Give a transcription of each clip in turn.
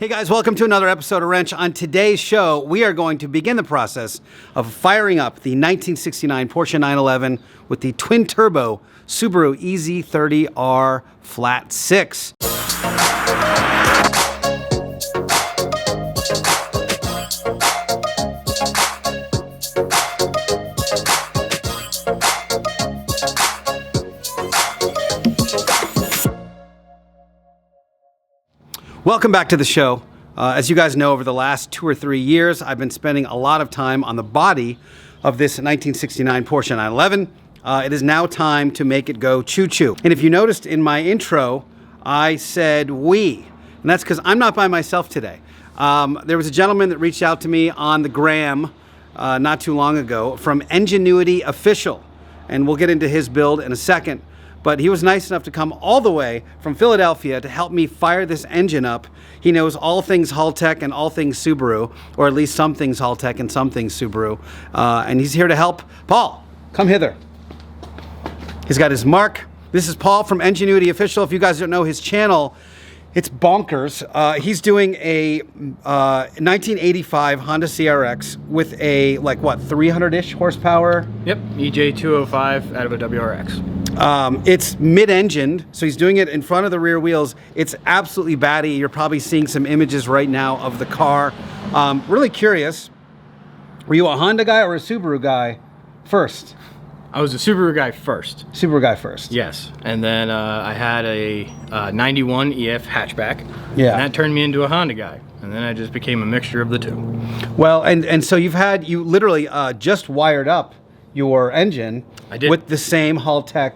Hey guys, welcome to another episode of Rennch. On today's show, we are going to begin the process of firing up the 1969 Porsche 911 with the twin-turbo Subaru EZ30R Flat 6. Welcome back to the show. As you guys know, over the last 2 or 3 years, I've been spending a lot of time on the body of this 1969 Porsche 911. It is now time to make it go choo-choo. And if you noticed in my intro, I said we. And that's because I'm not by myself today. There was a gentleman that reached out to me on the gram not too long ago from Ingenuity Official. And we'll get into his build in a second. But he was nice enough to come all the way from Philadelphia to help me fire this engine up. He knows all things Haltech and all things Subaru, or at least some things Haltech and some things Subaru. And he's here to help. Paul, come hither. He's got his mark. This is Paul from Ingenuity Official. If you guys don't know his channel, it's bonkers. He's doing a 1985 Honda CRX with a, 300-ish horsepower? Yep, EJ205 out of a WRX. It's mid-engined, so he's doing it in front of the rear wheels. It's absolutely batty. You're probably seeing some images right now of the car. Really curious, were you a Honda guy or a Subaru guy first? I was a Subaru guy first. Subaru guy first. Yes, and then I had a 91 EF hatchback. Yeah. And that turned me into a Honda guy. And then I just became a mixture of the two. Well, and so you literally just wired up your engine. I did. With the same Haltech.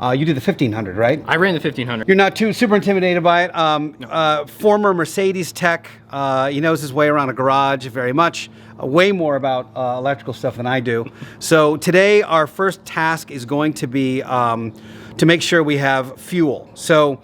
You did the 1500, right? I ran the 1500. You're not too super intimidated by it. No. Former Mercedes tech. He knows his way around a garage very much. Way more about electrical stuff than I do. So today our first task is going to be to make sure we have fuel. So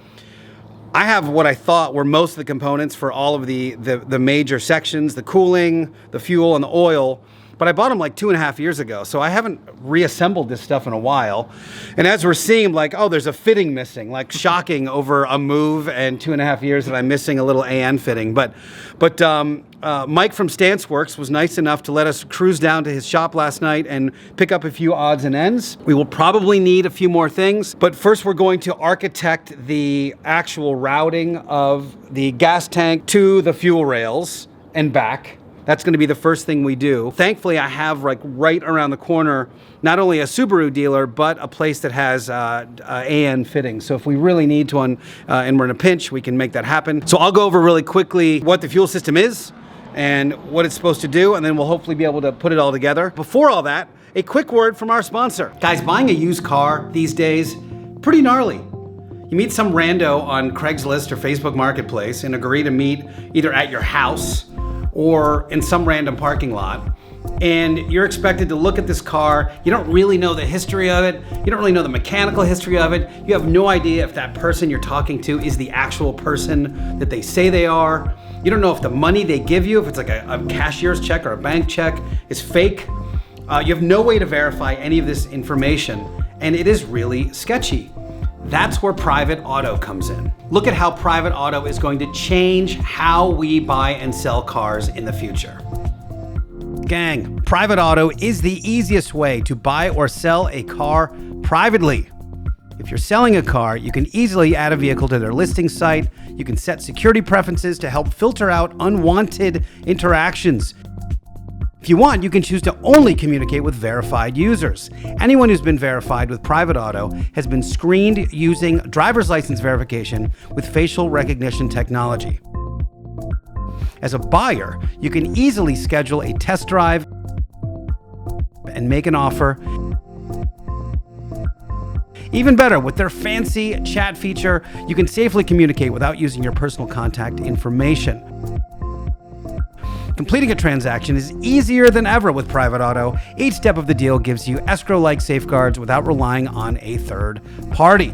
I have what I thought were most of the components for all of the major sections, the cooling, the fuel, and the oil. But I bought them like 2.5 years ago, so I haven't reassembled this stuff in a while. And as we're seeing, there's a fitting missing, shocking over a move and 2.5 years that I'm missing a little AN fitting. But Mike from Stanceworks was nice enough to let us cruise down to his shop last night and pick up a few odds and ends. We will probably need a few more things, but first we're going to architect the actual routing of the gas tank to the fuel rails and back. That's going to be the first thing we do. Thankfully, I have right around the corner, not only a Subaru dealer, but a place that has AN fittings. So if we really need to, and we're in a pinch, we can make that happen. So I'll go over really quickly what the fuel system is and what it's supposed to do, and then we'll hopefully be able to put it all together. Before all that, a quick word from our sponsor. Guys, buying a used car these days, pretty gnarly. You meet some rando on Craigslist or Facebook Marketplace and agree to meet either at your house or in some random parking lot, and you're expected to look at this car. You don't really know the history of it. You don't really know the mechanical history of it. You have no idea if that person you're talking to is the actual person that they say they are. You don't know if the money they give you, if it's like a cashier's check or a bank check, is fake. You have no way to verify any of this information, and it is really sketchy. That's where Private Auto comes in. Look at how Private Auto is going to change how we buy and sell cars in the future. Gang, Private Auto is the easiest way to buy or sell a car privately. If you're selling a car, you can easily add a vehicle to their listing site. You can set security preferences to help filter out unwanted interactions. If you want, you can choose to only communicate with verified users. Anyone who's been verified with Private Auto has been screened using driver's license verification with facial recognition technology. As a buyer, you can easily schedule a test drive and make an offer. Even better, with their fancy chat feature, you can safely communicate without using your personal contact information. Completing a transaction is easier than ever with Private Auto. Each step of the deal gives you escrow-like safeguards without relying on a third party.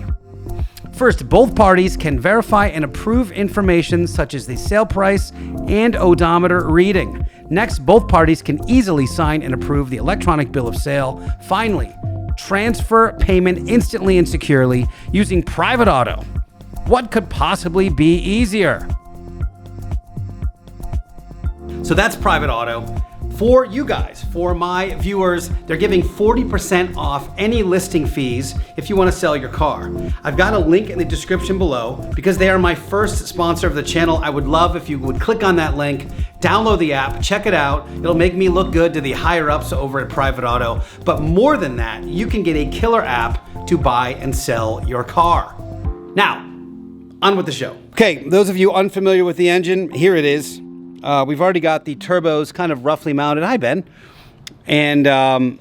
First, both parties can verify and approve information such as the sale price and odometer reading. Next, both parties can easily sign and approve the electronic bill of sale. Finally, transfer payment instantly and securely using Private Auto. What could possibly be easier? So that's Private Auto. For you guys, for my viewers, they're giving 40% off any listing fees if you want to sell your car. I've got a link in the description below. Because they are my first sponsor of the channel, I would love if you would click on that link, download the app, check it out. It'll make me look good to the higher ups over at Private Auto. But more than that, you can get a killer app to buy and sell your car. Now, on with the show. Okay, those of you unfamiliar with the engine, here it is. We've already got the turbos kind of roughly mounted. Hi, Ben. And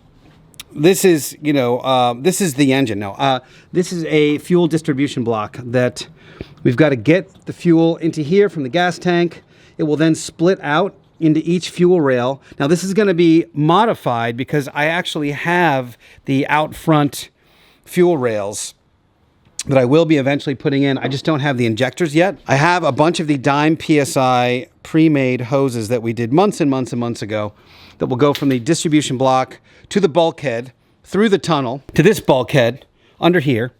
this is, this is the engine. Now, this is a fuel distribution block that we've got to get the fuel into here from the gas tank. It will then split out into each fuel rail. Now, this is going to be modified because I actually have the out front fuel rails that I will be eventually putting in. I just don't have the injectors yet. I have a bunch of the Dime PSI pre-made hoses that we did months and months and months ago that will go from the distribution block to the bulkhead, through the tunnel, to this bulkhead under here,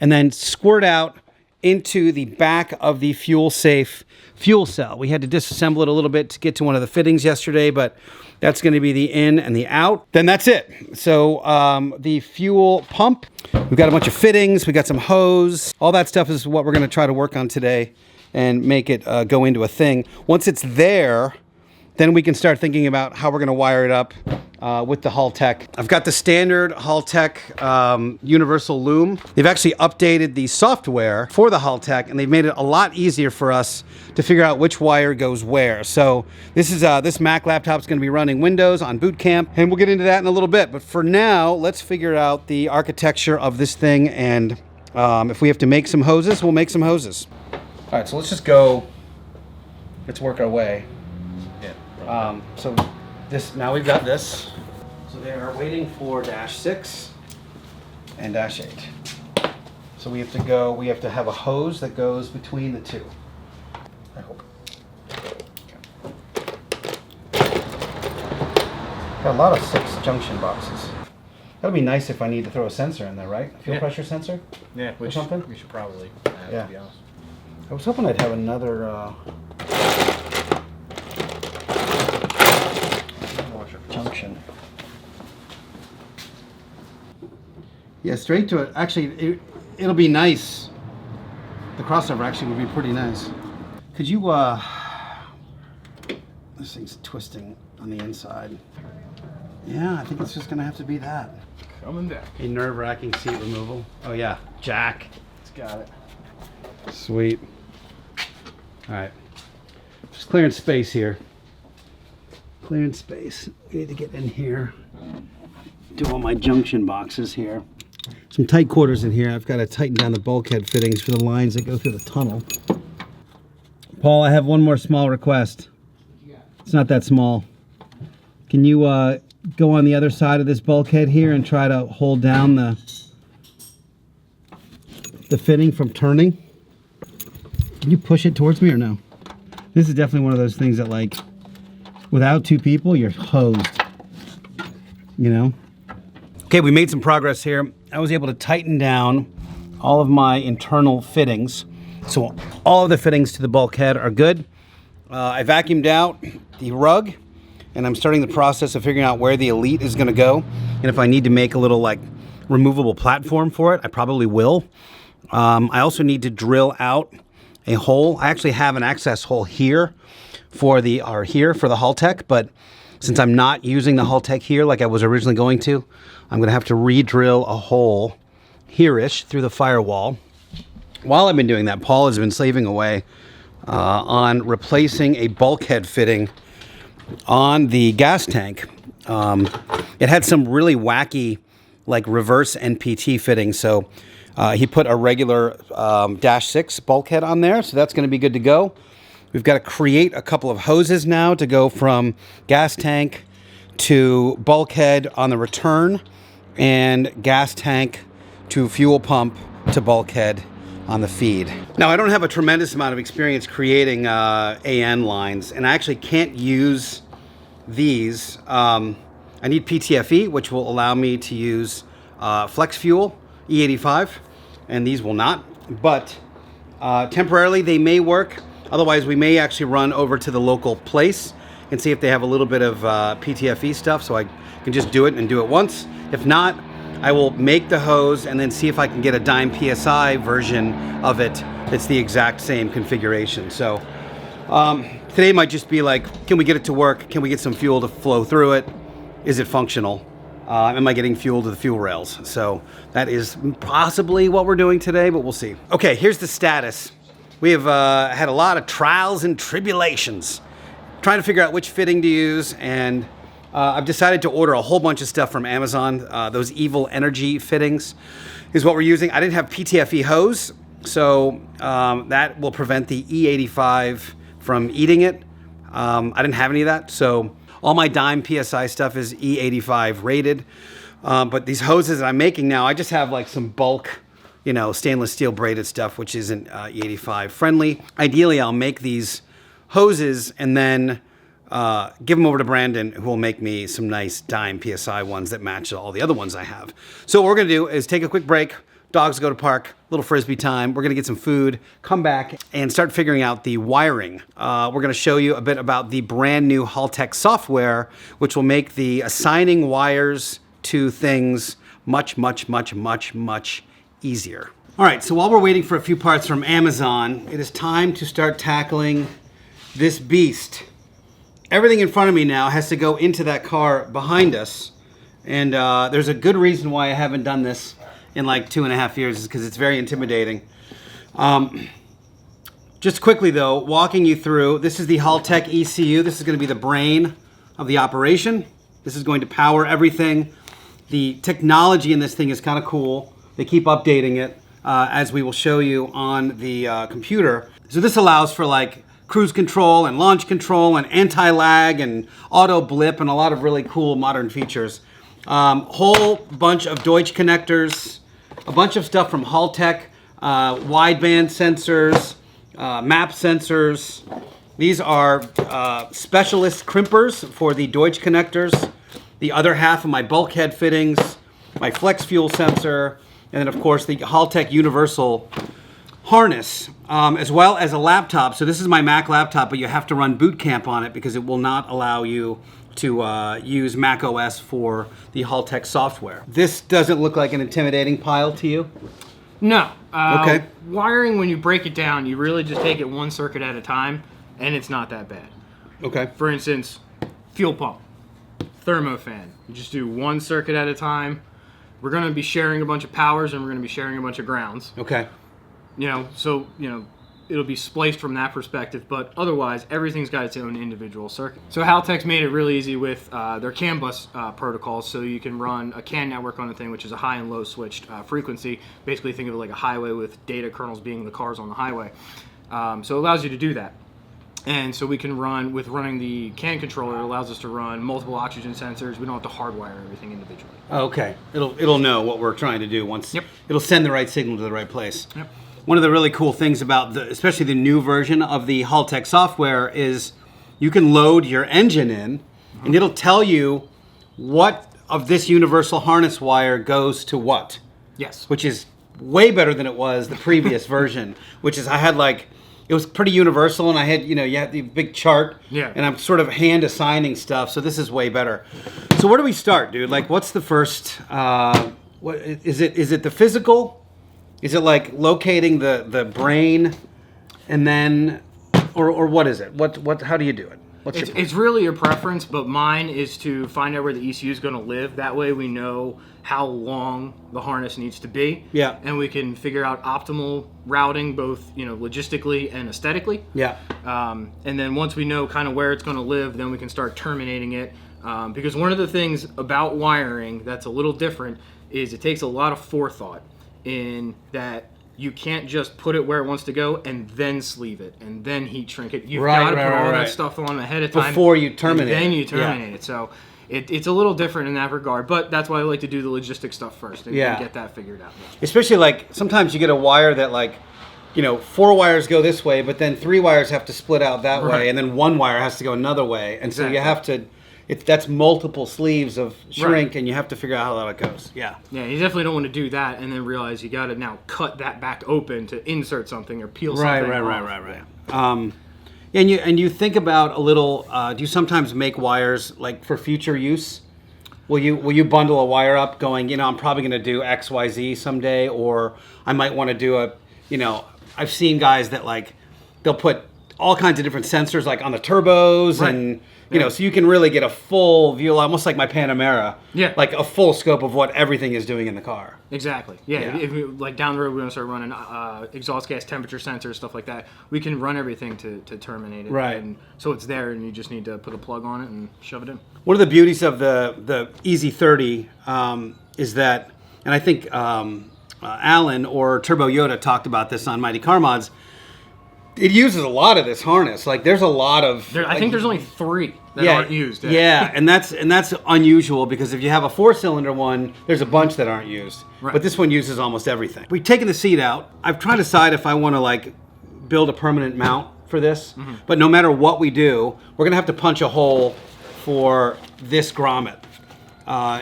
and then squirt out into the back of the fuel-safe fuel cell. We had to disassemble it a little bit to get to one of the fittings yesterday, but that's going to be the in and the out. Then that's it. So the fuel pump, we've got a bunch of fittings, we got some hose. All that stuff is what we're going to try to work on today and make it go into a thing. Once it's there, then we can start thinking about how we're going to wire it up with the Haltech. I've got the standard Haltech universal loom. They've actually updated the software for the Haltech, and they've made it a lot easier for us to figure out which wire goes where. So this is this Mac laptop's going to be running Windows on boot camp, and we'll get into that in a little bit. But for now, let's figure out the architecture of this thing, and if we have to make some hoses, we'll make some hoses. All right, so let's just go. Let's work our way. So this, now we've got this. So they are waiting for -6 and -8. So we have to have a hose that goes between the two. I hope. Okay. Got a lot of 6 junction boxes. That'd be nice if I need to throw a sensor in there, right? Fuel pressure sensor? Yeah, or something? We should probably have, to be honest. I was hoping I'd have another junction. Yeah, straight to it. Actually, it'll be nice. The crossover actually would be pretty nice. Could you, this thing's twisting on the inside. Yeah, I think it's just gonna have to be that. Coming down. A nerve-wracking seat removal. Oh yeah, jack. It's got it. Sweet. All right, just clearing space here. Clearing space. I need to get in here. Do all my junction boxes here. Some tight quarters in here. I've got to tighten down the bulkhead fittings for the lines that go through the tunnel. Paul, I have one more small request. It's not that small. Can you go on the other side of this bulkhead here and try to hold down the fitting from turning? Can you push it towards me or no? This is definitely one of those things that, like, without 2 people, you're hosed. You know? Okay, we made some progress here. I was able to tighten down all of my internal fittings. So all of the fittings to the bulkhead are good. I vacuumed out the rug, and I'm starting the process of figuring out where the Elite is going to go. And if I need to make a little, like, removable platform for it, I probably will. I also need to drill out a hole. I actually have an access hole here for the Haltech, but since I'm not using the Haltech here like I was originally going to, I'm going to have to re-drill a hole here-ish through the firewall. While I've been doing that, Paul has been slaving away on replacing a bulkhead fitting on the gas tank. It had some really wacky, like, reverse NPT fitting, so he put a regular -6 bulkhead on there, so that's going to be good to go. We've got to create a couple of hoses now to go from gas tank to bulkhead on the return, and gas tank to fuel pump to bulkhead on the feed. Now, I don't have a tremendous amount of experience creating AN lines, and I actually can't use these. I need PTFE, which will allow me to use flex fuel, E85, and these will not. But temporarily, they may work. Otherwise, we may actually run over to the local place and see if they have a little bit of PTFE stuff, so I can just do it and do it once. If not, I will make the hose and then see if I can get a Dime PSI version of it that's the exact same configuration. So today might just be like, can we get it to work? Can we get some fuel to flow through it? Is it functional? Am I getting fuel to the fuel rails? So that is possibly what we're doing today, but we'll see. Okay, here's the status. We have had a lot of trials and tribulations trying to figure out which fitting to use, and I've decided to order a whole bunch of stuff from Amazon. Those Evil Energy fittings is what we're using. I didn't have PTFE hose, so that will prevent the E85 from eating it. I didn't have any of that, so all my Dime PSI stuff is E85 rated. But these hoses that I'm making now, I just have like some bulk, stainless steel braided stuff, which isn't E85 friendly. Ideally, I'll make these hoses and then give them over to Brandon, who will make me some nice Dime PSI ones that match all the other ones I have. So what we're gonna do is take a quick break. Dogs go to park, little Frisbee time. We're gonna get some food, come back, and start figuring out the wiring. We're gonna show you a bit about the brand new Haltech software, which will make the assigning wires to things much, much, much, much, much easier. All right, so while we're waiting for a few parts from Amazon, it is time to start tackling this beast. Everything in front of me now has to go into that car behind us, and there's a good reason why I haven't done this in like 2.5 years, is because it's very intimidating. Just quickly though, walking you through, this is the Haltech ECU. This is going to be the brain of the operation. This is going to power everything. The technology in this thing is kind of cool. They keep updating it as we will show you on the computer. So this allows for like cruise control and launch control and anti-lag and auto blip and a lot of really cool modern features. Whole bunch of Deutsch connectors, a bunch of stuff from Haltech, wideband sensors, map sensors. These are specialist crimpers for the Deutsch connectors. The other half of my bulkhead fittings, my flex fuel sensor, and then of course the Haltech universal harness, as well as a laptop. So this is my Mac laptop, but you have to run boot camp on it because it will not allow you to use Mac OS for the Haltech software. This doesn't look like an intimidating pile to you? No. Okay. Wiring, when you break it down, you really just take it one circuit at a time, and it's not that bad. Okay. For instance, fuel pump, thermofan. You just do one circuit at a time. We're going to be sharing a bunch of powers, and we're going to be sharing a bunch of grounds. Okay. It'll be spliced from that perspective, but otherwise, everything's got its own individual circuit. So Haltech's made it really easy with their CAN bus protocols, so you can run a CAN network on the thing, which is a high and low switched frequency. Basically, think of it like a highway with data kernels being the cars on the highway. So it allows you to do that. And so we can run, with running the CAN controller, it allows us to run multiple oxygen sensors. We don't have to hardwire everything individually. Okay. It'll know what we're trying to do once. Yep. It'll send the right signal to the right place. Yep. One of the really cool things about especially the new version of the Haltech software is you can load your engine in, and it'll tell you what of this universal harness wire goes to what. Yes. Which is way better than it was the previous version, which is it was pretty universal, and I had, you had the big chart, Yeah. and I'm sort of hand assigning stuff, so this is way better. So where do we start, dude? Like, what's the first, what is it the physical? Is it like locating the brain, and then, or what is it? How do you do it? It's really your preference, but mine is to find out where the ECU is going to live. That way we know how long the harness needs to be. Yeah. And we can figure out optimal routing, both logistically and aesthetically. Yeah. And then once we know kind of where it's going to live, then we can start terminating it. Because one of the things about wiring that's a little different is it takes a lot of forethought in that you can't just put it where it wants to go and then sleeve it and then heat shrink it. You've got to put all that stuff on ahead of time before you terminate and then you terminate it. So it's a little different in that regard, but that's why I like to do the logistic stuff first and get that figured out. Especially like sometimes you get a wire that 4 wires go this way, but then 3 wires have to split out that way, and then 1 wire has to go another way, and so you have to. That's multiple sleeves of shrink, and you have to figure out how that goes. Yeah. Yeah, you definitely don't want to do that and then realize you got to now cut that back open to insert something or peel something off. Right. And you think about a little. Do you sometimes make wires like for future use? Will you bundle a wire up, going, I'm probably going to do X, Y, Z someday, or I might want to do I've seen guys that like they'll put all kinds of different sensors like on the turbos Right. and. So you can really get a full view, almost like my Panamera. Yeah. Like a full scope of what everything is doing in the car. Exactly. Yeah. Yeah. If we, like down the road, we're gonna start running exhaust gas temperature sensors, stuff like that. We can run everything to terminate it. Right. And so it's there, and you just need to put a plug on it and shove it in. One of the beauties of the EZ30 is that, and I think Alan or Turbo Yoda talked about this on Mighty Car Mods. It uses a lot of this harness. Like there's a lot of. I think there's only 3 that aren't used. Yeah, and that's unusual because if you have a 4-cylinder one, there's a bunch that aren't used. Right. But this one uses almost everything. We've taken the seat out. I've tried to decide if I want to like build a permanent mount for this. Mm-hmm. But no matter what we do, we're gonna have to punch a hole for this grommet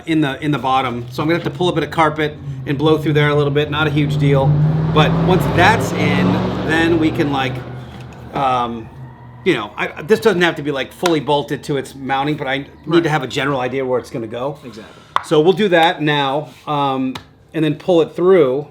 in the bottom. So I'm gonna have to pull a bit of carpet and blow through there a little bit. Not a huge deal. But once that's in, then we can like. This doesn't have to be like fully bolted to its mounting, but I need to have a general idea where it's going to go. Exactly. So we'll do that now, and then pull it through.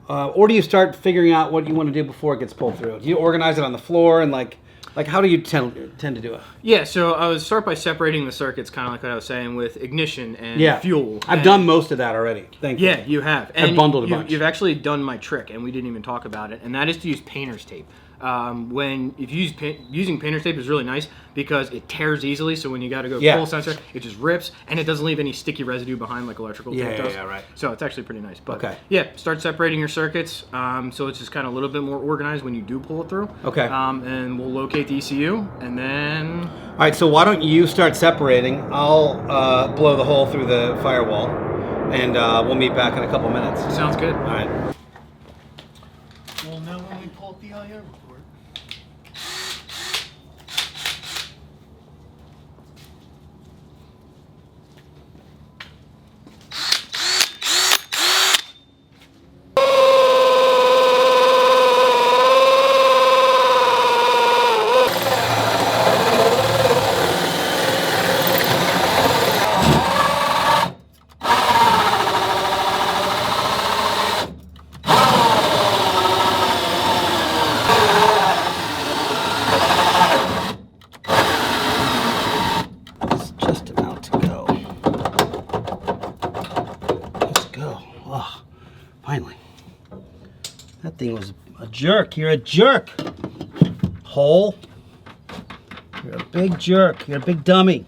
Or do you start figuring out what you want to do before it gets pulled through? Do you organize it on the floor and like how do you tend to do it? Yeah, so I would start by separating the circuits, kind of like what I was saying with ignition and fuel. I've done most of that already. Thank you. Yeah, you have. And I've bundled a bunch. You've actually done my trick, and we didn't even talk about it, and that is to use painter's tape. If you using painter's tape is really nice because it tears easily. So when you got to go full sensor, it just rips and it doesn't leave any sticky residue behind like electrical tape does. Yeah, right. So it's actually pretty nice. But Okay. yeah, start separating your circuits. So it's just kind of a little bit more organized when you do pull it through. Okay. And we'll locate the ECU and then. All right. So why don't you start separating? I'll blow the hole through the firewall, and we'll meet back in a couple minutes. Sounds good. All right. We'll know when we pull up the IO report. That thing was a jerk. You're a jerk. Hole. You're a big jerk. You're a big dummy.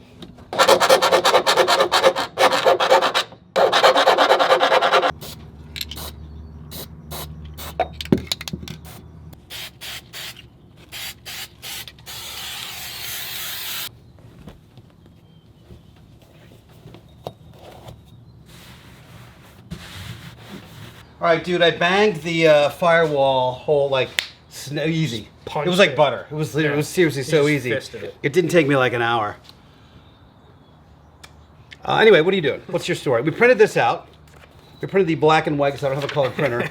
All right, dude, I banged the firewall hole like easy. Punched It was like it. butter. It was literally, it was seriously so just easy. fisted it. It didn't take me like an hour. Anyway, what are you doing? What's your story? We printed this out. We printed the black and white because I don't have a color printer.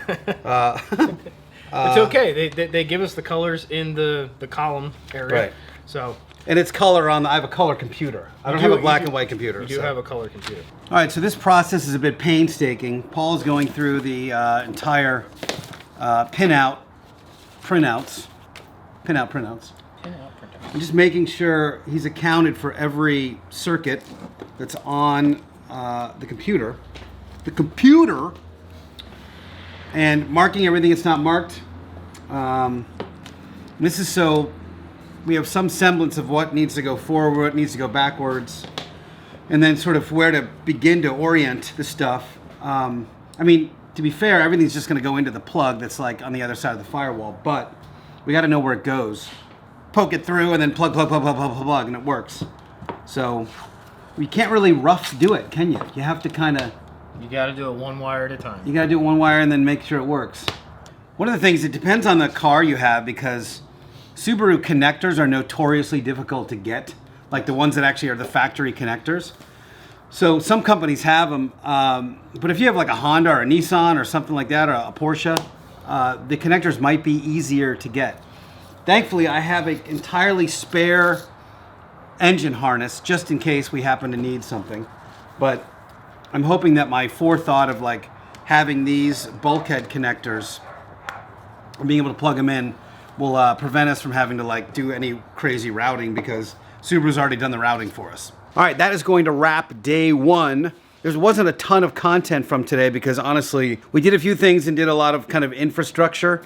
It's okay. They give us the colors in the column area. Right. So And it's color on. I have a color computer. I don't have a black and white computer. You do so. have a color computer. All right, so this process is a bit painstaking. Paul is going through the entire printouts. And just making sure he's accounted for every circuit that's on the computer. And marking everything that's not marked. This is so we have some semblance of what needs to go forward, what needs to go backwards, and then sort of where to begin to orient the stuff. I mean, to be fair, everything's just going to go into the plug that's like on the other side of the firewall, but we got to know where it goes. Poke it through and then plug, and it works. So you can't really rough do it, can you? You have to kind of... You got to do it one wire at a time. You got to do it one wire and then make sure it works. One of the things, it depends on the car you have, because Subaru connectors are notoriously difficult to get, like the ones that actually are the factory connectors. So some companies have them, but if you have like a Honda or a Nissan or something like that, or a Porsche, the connectors might be easier to get. Thankfully, I have an entirely spare engine harness just in case we happen to need something. But I'm hoping that my forethought of like having these bulkhead connectors and being able to plug them in will prevent us from having to like do any crazy routing, because Subaru's already done the routing for us. All right, that is going to wrap day one. There wasn't a ton of content from today because honestly, we did a few things and did a lot of kind of infrastructure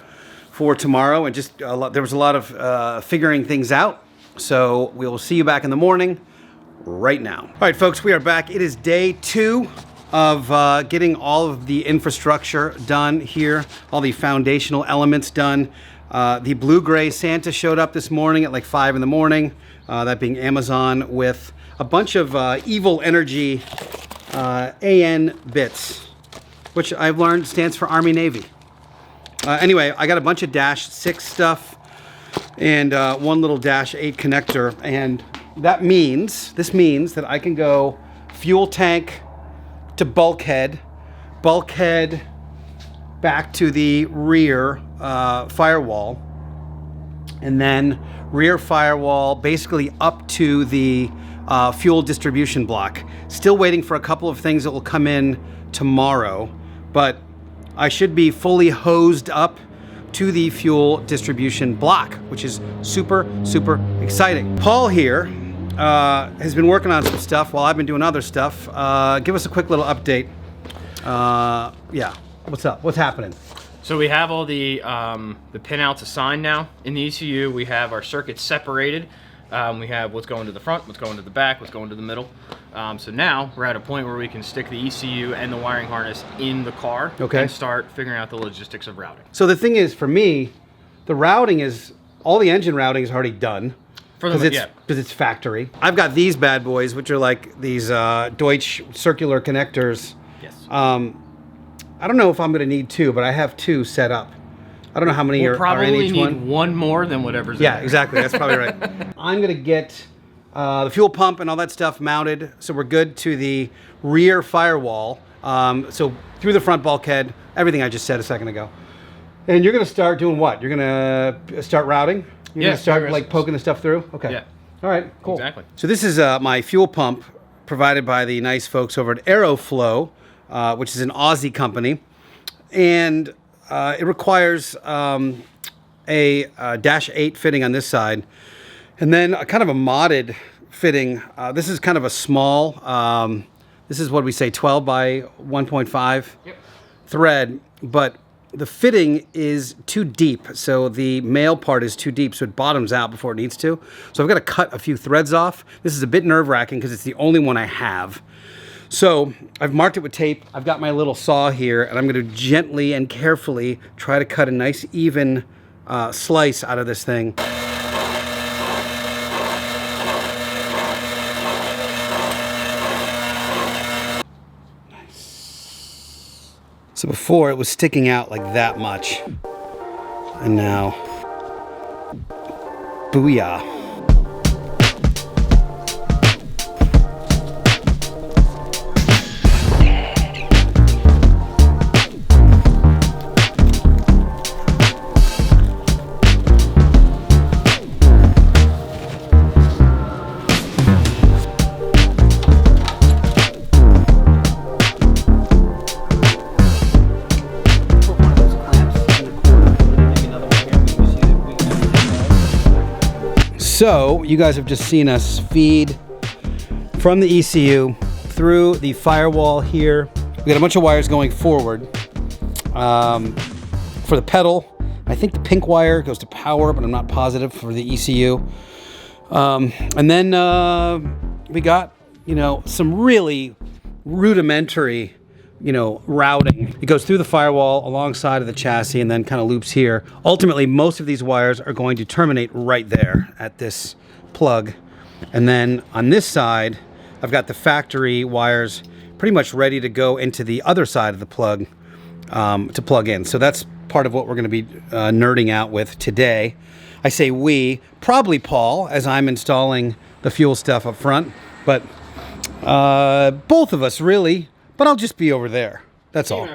for tomorrow, and just there was a lot of figuring things out. So we will see you back in the morning right now. All right, folks, we are back. It is day 2 of getting all of the infrastructure done here, all the foundational elements done. The blue-gray Santa showed up this morning at like 5 in the morning, that being Amazon, with a bunch of Evil Energy AN bits, which I've learned stands for Army Navy. Anyway, I got a bunch of Dash 6 stuff and one little Dash 8 connector, and this means that I can go fuel tank to bulkhead, bulkhead back to the rear firewall, and then rear firewall basically up to the fuel distribution block. Still waiting for a couple of things that will come in tomorrow, but I should be fully hosed up to the fuel distribution block, which is super, super exciting. Paul here has been working on some stuff while I've been doing other stuff. Give us a quick little update. Yeah, what's up? What's happening? So we have all the pinouts assigned now. In the ECU, we have our circuits separated. We have what's going to the front, what's going to the back, what's going to the middle. So now we're at a point where we can stick the ECU and the wiring harness in the car, and start figuring out the logistics of routing. So the thing is, for me, the routing is, all the engine routing is already done. Because it's factory. I've got these bad boys, which are like these Deutsch circular connectors. Yes. I don't know if I'm going to need 2, but I have 2 set up. I don't know how many are in each one. Probably need one more than whatever's in there. Exactly. That's probably right. I'm going to get the fuel pump and all that stuff mounted, so we're good to the rear firewall. So through the front bulkhead, everything I just said a second ago. And you're going to start doing what? You're going to start routing? You're going to start like poking the stuff through? Okay. Yeah. All right, cool. Exactly. So this is my fuel pump provided by the nice folks over at Aeroflow, which is an Aussie company. And it requires a Dash 8 fitting on this side, and then a kind of a modded fitting. This is kind of a small, this is what we say, 12 by 1.5 thread, but the fitting is too deep. So the male part is too deep, so it bottoms out before it needs to. So I've got to cut a few threads off. This is a bit nerve-wracking because it's the only one I have. So I've marked it with tape. I've got my little saw here, and I'm going to gently and carefully try to cut a nice even slice out of this thing. Nice. So before it was sticking out like that much, and now, booyah. So you guys have just seen us feed from the ECU through the firewall here. We got a bunch of wires going forward. For the pedal, I think the pink wire goes to power, but I'm not positive for the ECU. And then we got, some really rudimentary, routing. It goes through the firewall alongside of the chassis and then kind of loops here. Ultimately, most of these wires are going to terminate right there at this plug. And then on this side, I've got the factory wires pretty much ready to go into the other side of the plug to plug in. So that's part of what we're going to be nerding out with today. I say we, probably Paul, as I'm installing the fuel stuff up front, but both of us really. But I'll just be over there. That's all.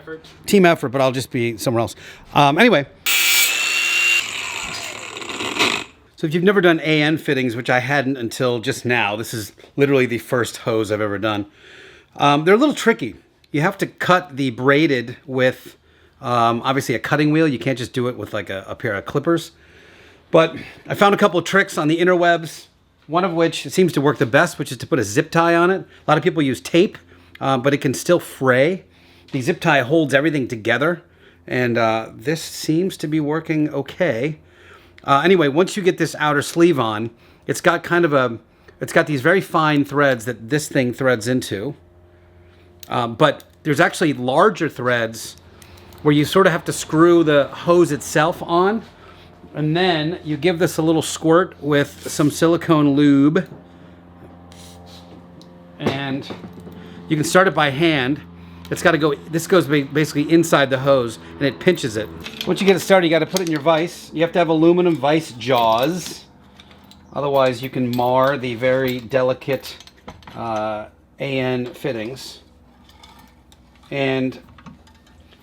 Team effort, but I'll just be somewhere else. Anyway. So if you've never done AN fittings, which I hadn't until just now, this is literally the first hose I've ever done. They're a little tricky. You have to cut the braided with obviously a cutting wheel. You can't just do it with like a pair of clippers. But I found a couple of tricks on the interwebs, one of which seems to work the best, which is to put a zip tie on it. A lot of people use tape, but it can still fray. The zip tie holds everything together, and this seems to be working okay. Anyway, once you get this outer sleeve on, it's got kind of it's got these very fine threads that this thing threads into. But there's actually larger threads where you sort of have to screw the hose itself on. And then you give this a little squirt with some silicone lube. And you can start it by hand. It's got to go, this goes basically inside the hose and it pinches it. Once you get it started, you got to put it in your vise. You have to have aluminum vise jaws. Otherwise, you can mar the very delicate AN fittings. And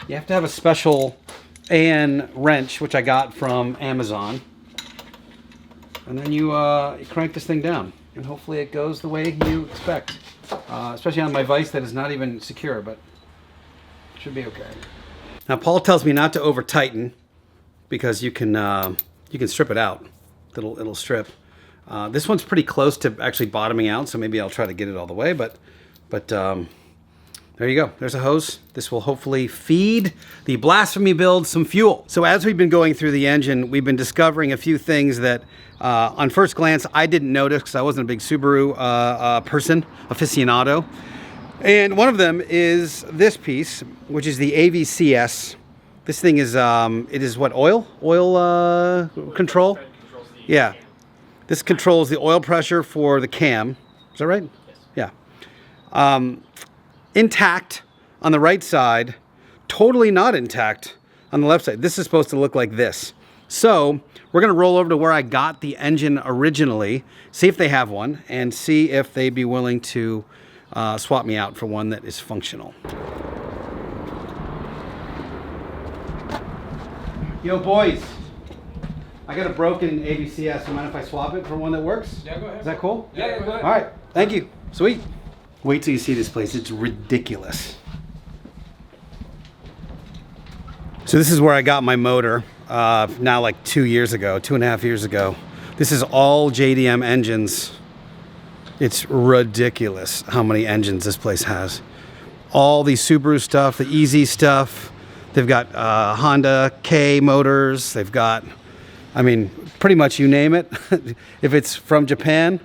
you have to have a special AN wrench, which I got from Amazon. And then you crank this thing down. And hopefully it goes the way you expect. Especially on my vise that is not even secure, but it should be okay. Now Paul tells me not to over tighten because you can strip it out. It'll strip. This one's pretty close to actually bottoming out, so maybe I'll try to get it all the way, but there you go. There's a hose. This will hopefully feed the Blasphemy build some fuel. So as we've been going through the engine, we've been discovering a few things that on first glance I didn't notice because I wasn't a big Subaru person, aficionado. And one of them is this piece, which is the AVCS. This thing is, it is what, oil? Oil control? Yeah. This controls the oil pressure for the cam. Is that right? Yes. Yeah. Intact on the right side, totally not intact on the left side. This is supposed to look like this. So we're going to roll over to where I got the engine originally, see if they have one, and see if they'd be willing to swap me out for one that is functional. Yo, boys. I got a broken AVCS. You mind if I swap it for one that works? Yeah, go ahead. Is that cool? Yeah, go ahead. All right. Thank you. Sweet. Wait till you see this place. It's ridiculous. So this is where I got my motor now like 2.5 years ago. This is all JDM engines. It's ridiculous how many engines this place has. All the Subaru stuff, the EZ stuff. They've got Honda K motors. They've got, I mean, pretty much you name it. If it's from Japan,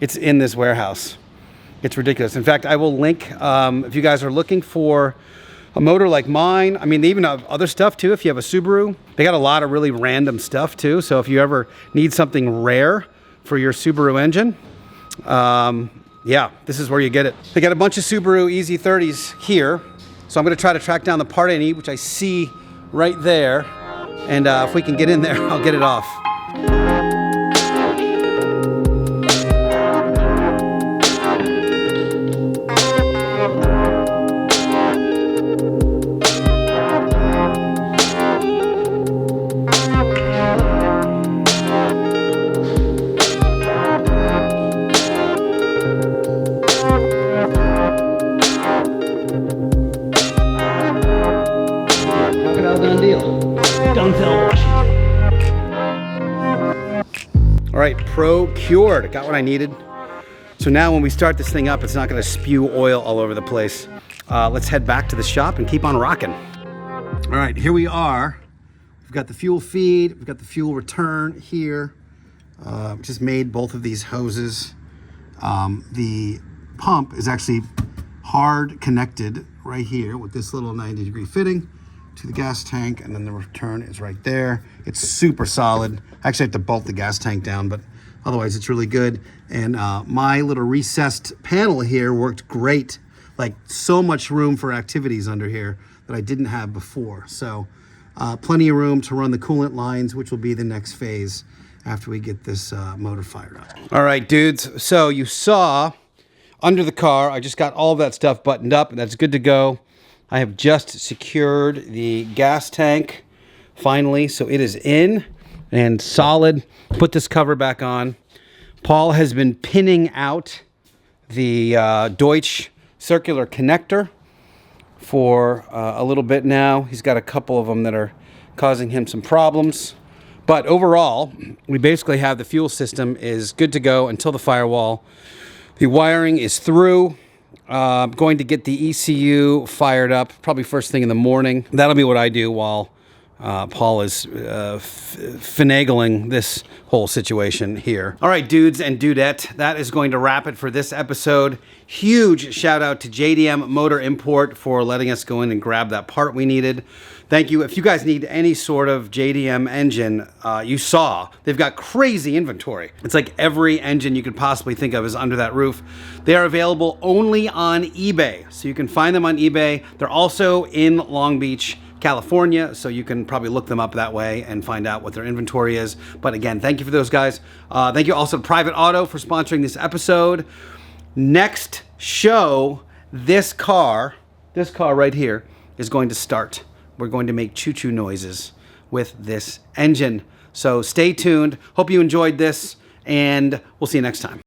it's in this warehouse. It's ridiculous. In fact, I will link, if you guys are looking for a motor like mine, I mean, they even have other stuff too. If you have a Subaru, they got a lot of really random stuff too. So if you ever need something rare for your Subaru engine, yeah, this is where you get it. They got a bunch of Subaru EZ30s here. So I'm going to try to track down the part I need, which I see right there. And if we can get in there, I'll get it off. All right, procured. Got what I needed. So now when we start this thing up, it's not going to spew oil all over the place. Let's head back to the shop and keep on rocking. All right, here we are. We've got the fuel feed. We've got the fuel return here. Just made both of these hoses. The pump is actually hard connected right here with this little 90-degree fitting to the gas tank, and then the return is right there. It's super solid. I actually have to bolt the gas tank down, but otherwise it's really good. And my little recessed panel here worked great. Like, so much room for activities under here that I didn't have before. So plenty of room to run the coolant lines, which will be the next phase after we get this motor fired up. All right, dudes. So you saw under the car, I just got all of that stuff buttoned up, and that's good to go. I have just secured the gas tank finally, so it is in. and solid. Put this cover back on. Paul has been pinning out the Deutsch circular connector for a little bit now. He's got a couple of them that are causing him some problems. But overall, we basically have the fuel system is good to go until the firewall. The wiring is through. Going to get the ECU fired up probably first thing in the morning. That'll be what I do while Paul is finagling this whole situation here. All right, dudes and dudette, that is going to wrap it for this episode. Huge shout out to JDM Motor Import for letting us go in and grab that part we needed. Thank you. If you guys need any sort of JDM engine, you saw they've got crazy inventory. It's like every engine you could possibly think of is under that roof. They are available only on eBay, so you can find them on eBay. They're also in Long Beach, California, so you can probably look them up that way and find out what their inventory is. But again, thank you for those guys. Thank you also to Private Auto for sponsoring this episode. Next show, this car right here is going to start. We're going to make choo-choo noises with this engine. So stay tuned. Hope you enjoyed this, and we'll see you next time.